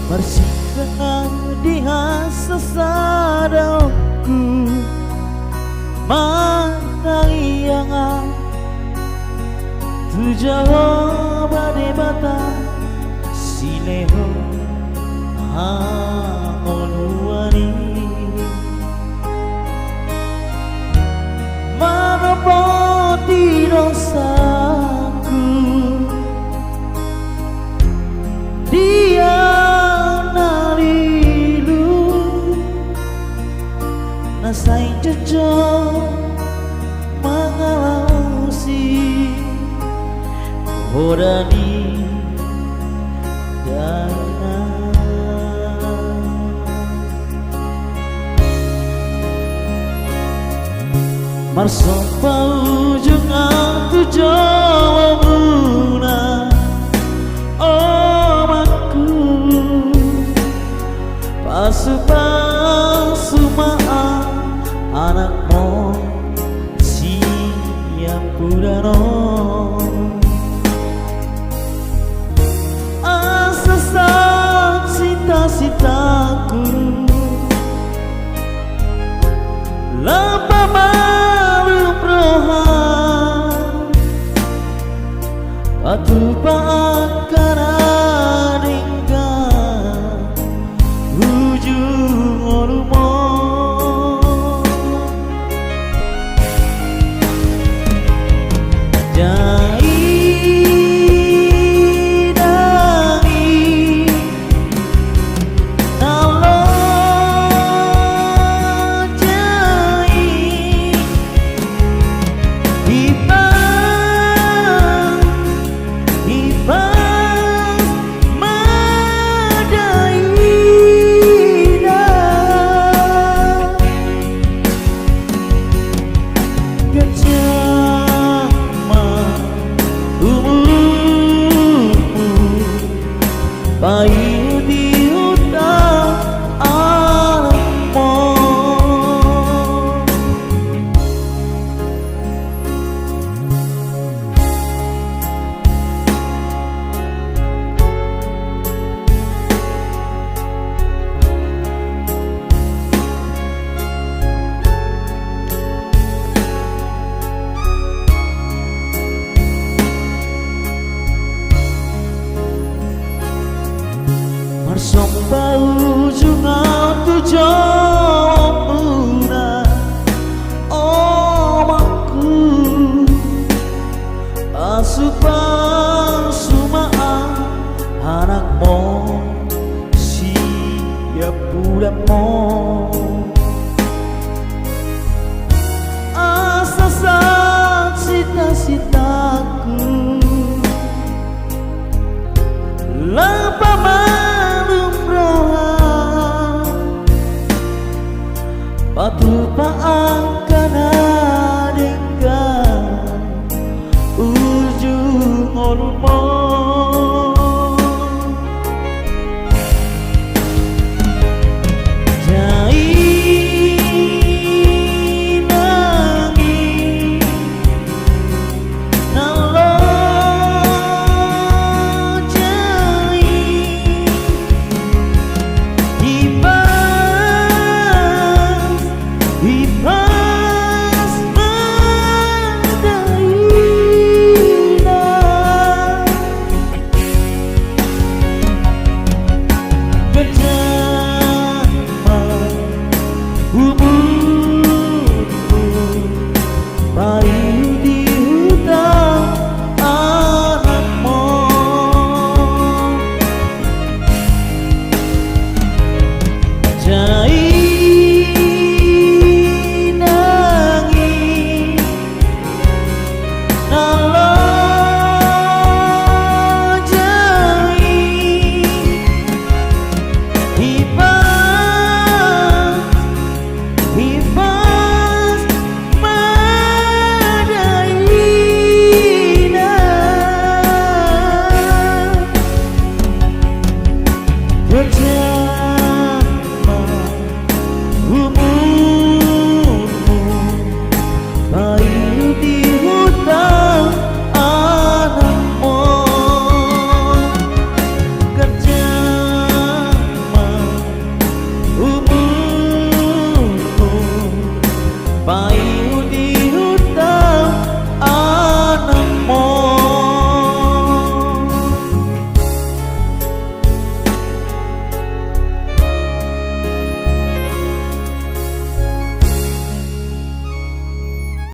Bersihkan di hasa sadauku Mana yang tu jawab debata sineho hamonuani manapoti dosaku dia nalilu nasai jejak mengalausi Horani dana Marsompa ujung aku jawabuna omaku Pasu-pasu maaf anakmu siap purano Cita-citaku Lapa malu prohan Patu pakara dinggan Ujung olumo Bayu di hutan alammu Sompa ujung aku jawabuna omaku Asupan sumaan anakmu siap budamu Asa cita-citaku Lapa Patu paan